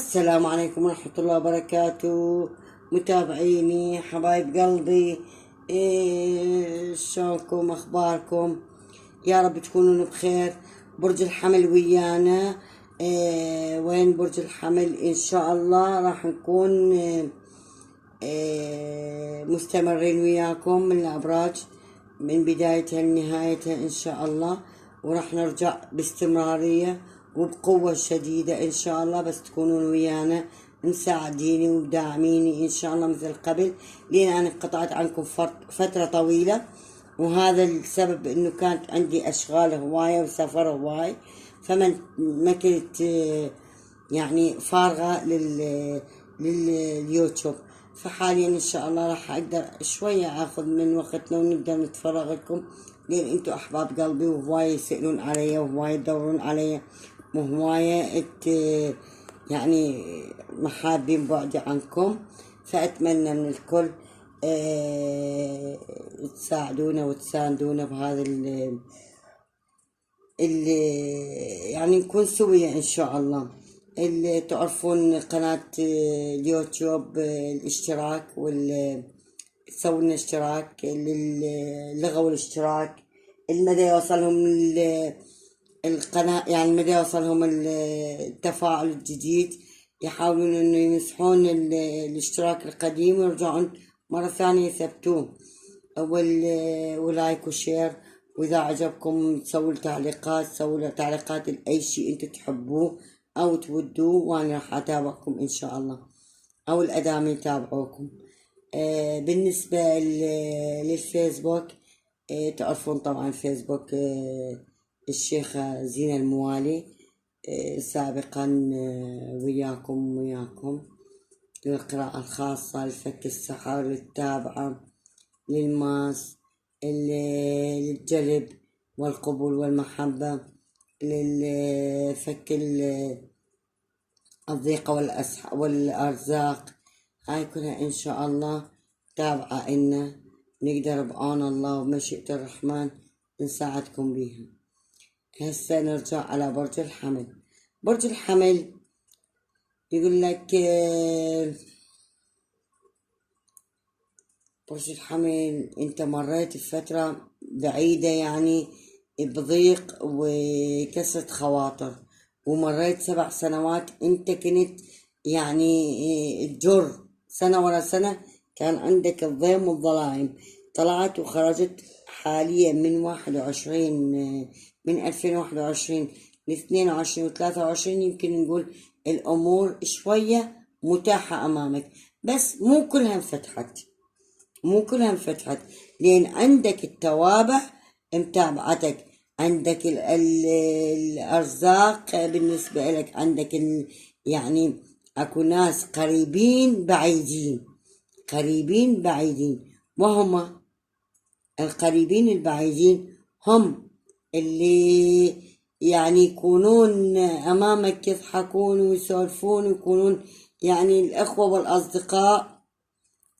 السلام عليكم ورحمة الله وبركاته. متابعيني حبايب قلبي، شلونكم أخباركم؟ يا رب تكونون بخير. برج الحمل ويانا. وين برج الحمل؟ إن شاء الله راح نكون مستمرين وياكم من الأبراج من بدايتها لنهايتها إن شاء الله، وراح نرجع باستمرارية وبقوة شديدة إن شاء الله، بس تكونون ويانا مساعديني وداعميني إن شاء الله مثل قبل، لأن أنا انقطعت عنكم فترة طويلة، وهذا السبب إنه كانت عندي أشغال هواية وسفر هواي، ما كنت يعني فارغة لليوتيوب. فحاليا ان شاء الله راح اقدر شوية اخذ من وقتنا ونقدر نتفرغ لكم، لان انتو احباب قلبي وهواية يسألون علي وهواية تدورون علي وهواية يعني محابين بعدي عنكم. فاتمنى من الكل تساعدونا وتساندونا بهذا اللي يعني نكون سوية ان شاء الله. اللي تعرفون قناة اليوتيوب الاشتراك تسوون لنا اشتراك للغة والاشتراك، المدى يوصلهم القناة، يعني المدى يوصلهم التفاعل الجديد، يحاولون انه يمسحون الاشتراك القديم ويرجعون مرة ثانية يثبتوه، ولايك وشير. واذا عجبكم تسووا تعليقات لأي شيء انتم تحبوه او تودوه، وانا راح اتابعكم ان شاء الله، او الادام يتابعوكم. بالنسبة للفيسبوك، تعرفون طبعا فيسبوك الشيخة زينة الموالي سابقا وياكم للقراءة الخاصة، لفك السحر، للتابعة، للماس، للجلب والقبول والمحبة، للفك الضيقة والأرزاق. هاي كلها إن شاء الله تابعة إنا نقدر بعون الله ومشيئة الرحمن نساعدكم بيها. هسه نرجع على برج الحمل. برج الحمل يقول لك برج الحمل انت مريت بفترة بعيدة، يعني بضيق وكسرة خواطر، ومريت 7 سنوات انت كنت يعني تجر سنة ورا سنة، كان عندك الضيم والظلائم، طلعت وخرجت حاليا من 2021 ل 22 و 23. يمكن نقول الأمور شوية متاحة أمامك، بس مو كلها انفتحت، لأن عندك التوابع متابعتك، عندك الأرزاق بالنسبة لك، عندك يعني أكو ناس قريبين بعيدين، وهم القريبين البعيدين هم اللي يعني يكونون أمامك يضحكون ويسولفون ويكونون يعني الأخوة والأصدقاء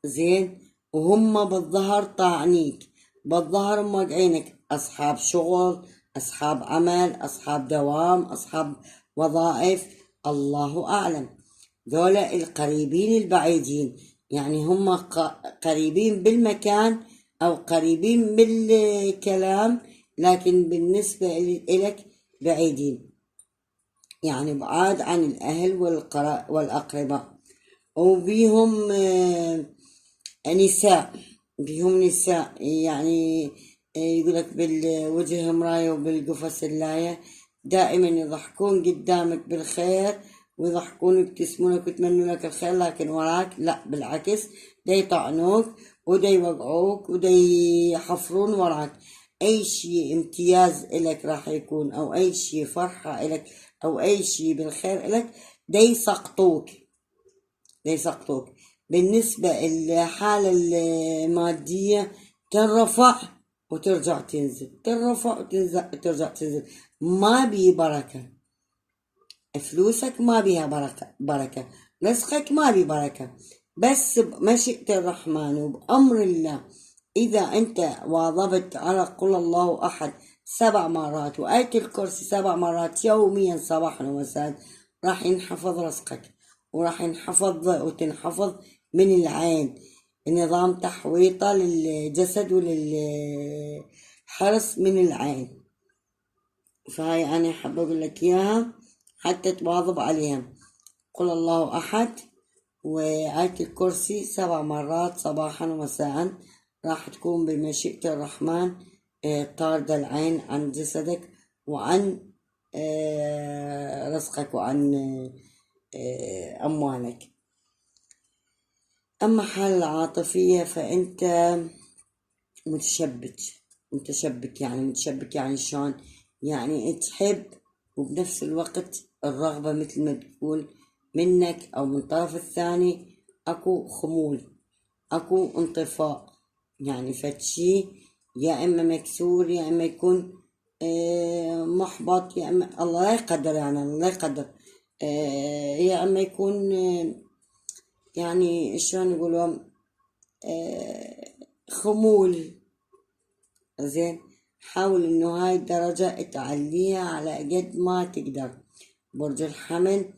زين، وهم بالظهر طاعنيك، بالظهر موقعينك، أصحاب شغل، أصحاب عمل، أصحاب دوام، أصحاب وظائف، الله أعلم. ذولا القريبين البعيدين، يعني هم قريبين بالمكان أو قريبين بالكلام، لكن بالنسبة إلك بعيدين، يعني بعاد عن الأهل والأقرباء. وبيهم نساء يعني يقولك بالوجه مراية وبالقفص اللاية، دائما يضحكون قدامك بالخير ويضحكون ويبتسمونك ويتمنوا لك الخير، لكن وراك لا، بالعكس دا يطعنوك ودا يوقعوك ودا يحفرون وراك. أي شيء امتياز إلك راح يكون، أو أي شيء فرحة إلك، أو أي شيء بالخير إلك، دا يسقطوك. بالنسبة للحالة المادية ترفع وترجع تنزل، وترجع تنزل، ما بي بركة. فلوسك ما بيها بركة، رزقك ما بي بركة، بس بمشيئة الرحمن وبأمر الله. إذا أنت واظبت على قل الله أحد 7 مرات وآية الكرسي 7 مرات يوميا صباحا ومساء، راح ينحفظ رزقك وراح ينحفظ وتنحفظ من العين، نظام تحويطة للجسد وللحرص من العين. فهاي أنا حابة أقول لك إياها حتى تواظب عليها. قل الله أحد وآية الكرسي 7 مرات صباحا ومساء، راح تكون بمشيئة الرحمن طاردة العين عن جسدك وعن رزقك وعن أموالك. أما حالة العاطفية فأنت متشبك يعني شلون؟ يعني تحب وبنفس الوقت الرغبة مثل ما تقول منك أو من طرف الثاني أكو خمول، أكو انطفاء، يعني فتشي يا إما مكسور يا إما يكون محبط، يا إما الله لا يقدر، يعني الله لا يقدر، يا إما يكون يعني شلون يقولون خمول. زين، حاول إنه هاي الدرجة تعليها على قد ما تقدر. برج الحمل،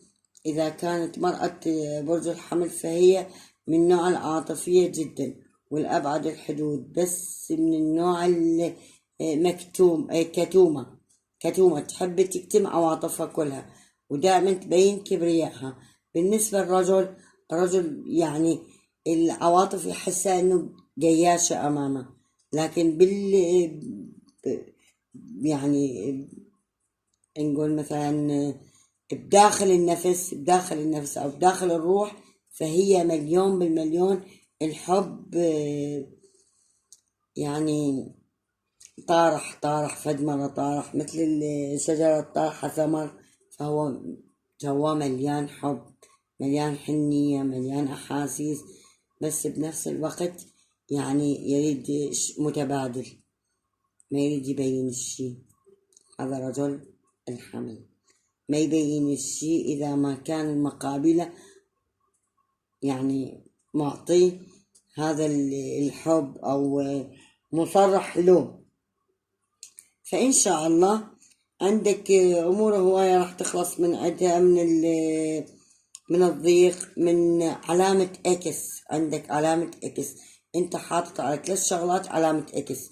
إذا كانت مرأة برج الحمل فهي من النوع العاطفية جدا والأبعد الحدود، بس من النوع كتومة تحب تكتم عواطفها كلها ودائما تبين كبريائها. بالنسبة الرجل يعني العواطف يحسها إنه جياشة أمامه، لكن يعني نقول مثلا بداخل النفس أو بداخل الروح فهي مليون بالمليون. الحب يعني طارح فد مرة طارح مثل الشجرة طارحة ثمر، فهو مليان حب، مليان حنية، مليان أحاسيس، بس بنفس الوقت يعني يريد متبادل، ما يريد يبين الشي. هذا رجل الحمل ما يبين الشي إذا ما كان المقابلة يعني معطيه هذا الحب أو مصرح له. فإن شاء الله عندك أمور هواية راح تخلص من عندها، من الضيق، من علامة إكس. عندك علامة إكس، أنت حاطط على 3 شغلات علامة إكس.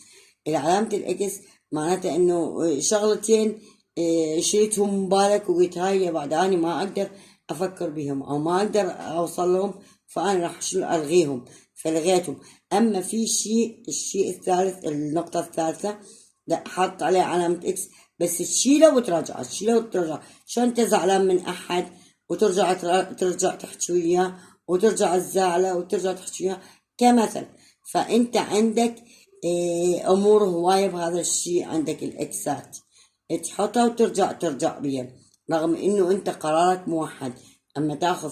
علامة الإكس معناته إنه شغلتين شريتهم بالك وقلت هاي بعد أنا ما أقدر أفكر بهم أو ما أقدر أوصل لهم، فأنا راح ألغيهم، فلغيتهم. أما في الشيء الثالث، النقطة الثالثة، لا حاط عليه علامة إكس، بس تشيله وترجع شلون أنت زعلان من أحد وترجع تحكي وياه وترجع الزعلة وترجع تحكي وياه كمثل. فأنت عندك أمور هواية بهذا الشيء، عندك الإكسات تحطها وترجع بيها، رغم إنه أنت قرارك موحد. أما تاخذ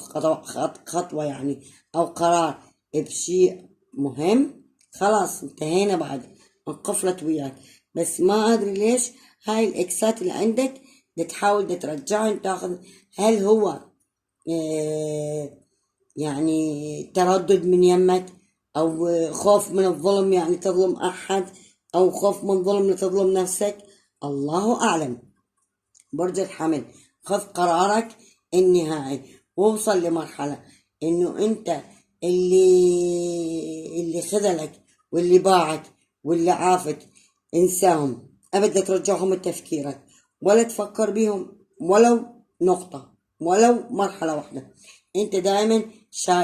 خطوة يعني أو قرار بشيء مهم، خلاص انتهينا، بعد انقفلت وياك، بس ما أدري ليش هاي الإكسات اللي عندك تحاول ترجعها تاخذ. هل هو يعني تردد من يمك أو خوف من الظلم، يعني تظلم أحد، أو خوف من ظلم لتظلم نفسك؟ الله أعلم. برج الحمل، خذ قرارك النهائي ووصل لمرحلة إنه أنت اللي خذلك واللي باعك واللي عافك انساهم، أبدا ترجعهم لتفكيرك ولا تفكر بهم ولو نقطة ولو مرحلة واحدة. أنت دائما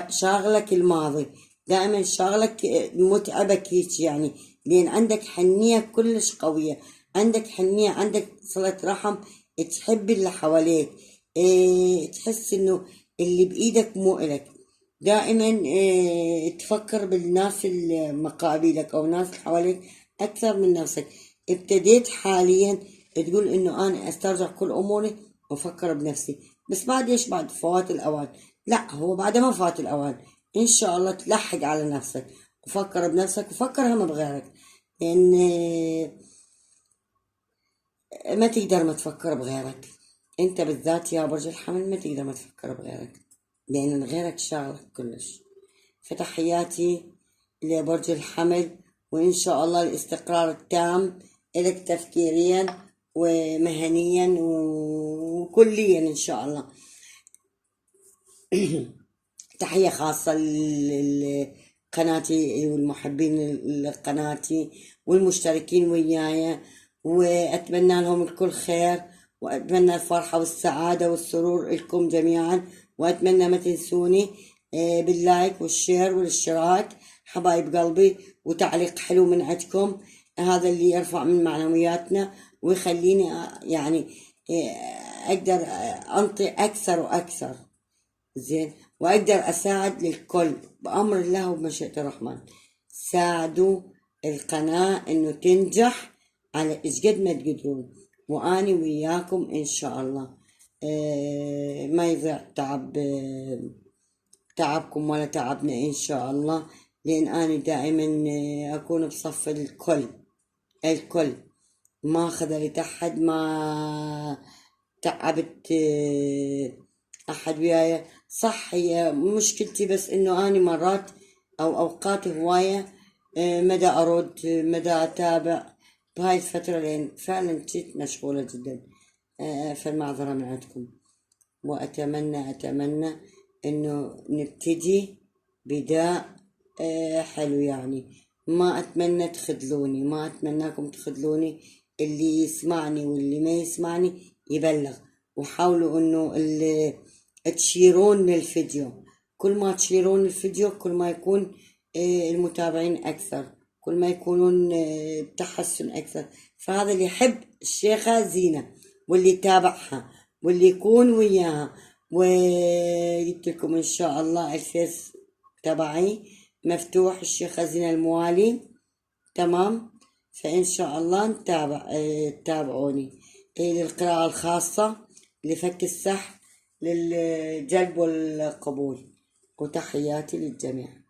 شاغلك الماضي، دائما شاغلك متعبك هيك، يعني لأن عندك حنية كلش قوية، عندك حنية، عندك صلة رحم، تحب اللي حواليك، تحس إنه اللي بإيدك مو إلك، دائما تفكر بالناس المقابلك أو الناس اللي حواليك أكثر من نفسك. ابتديت حاليا تقول إنه أنا أسترجع كل أموري وأفكر بنفسي، بس بعد إيش؟ بعد فوات الأوان. لا، هو بعد ما فات الأوان إن شاء الله تلحق على نفسك وفكر بنفسك وفكر هم بغيرك، لأن ما تقدر ما تفكر بغيرك. أنت بالذات يا برج الحمل ما تقدر ما تفكر بغيرك، لأن غيرك شاغلك كلش. فتحياتي لبرج الحمل، وإن شاء الله الاستقرار التام لك تفكيريا ومهنيا وكليا إن شاء الله. تحية خاصة لقناتي والمحبين لقناتي والمشتركين وياي، وأتمنى لهم الكل خير، وأتمنى الفرحة والسعادة والسرور لكم جميعا، وأتمنى ما تنسوني باللايك والشير والاشتراك حبايب قلبي، وتعليق حلو من عندكم، هذا اللي يرفع من معنوياتنا ويخليني يعني أقدر أنطي أكثر وأكثر، زين، وأقدر أساعد للكل بأمر الله وبمشيئة الرحمن. ساعدوا القناة إنه تنجح على إيش قد ما تقدرون، وأني وياكم إن شاء الله. ما يضيع تعبكم ولا تعبنا إن شاء الله، لأن أنا دائما أكون بصف الكل ما خذلت أحد، ما تعبت أحد وياي. صح هي مشكلتي بس إنه أنا مرات أو أوقات هواية مدى أرد مدى أتابع بهاي الفترة، لأن فعلا كنت مشغولة جدا، فالمعذرة من عندكم. وأتمنى إنه نبتدي بداء حلو، يعني ما أتمنى تخذلوني، ما أتمناكم تخذلوني، اللي يسمعني واللي ما يسمعني يبلغ، وحاولوا إنه اللي تشيرون الفيديو، كل ما تشيرون الفيديو كل ما يكون المتابعين أكثر، كل ما يكونون تحسن أكثر. فهذا اللي يحب الشيخة زينة واللي يتابعها واللي يكون وياها، وقلت لكم إن شاء الله الفيس تبعي مفتوح الشيخة زينة الموالي، تمام، فإن شاء الله تتابعوني للقراءة الخاصة لفك السحر للجلب والقبول، وتحياتي للجميع.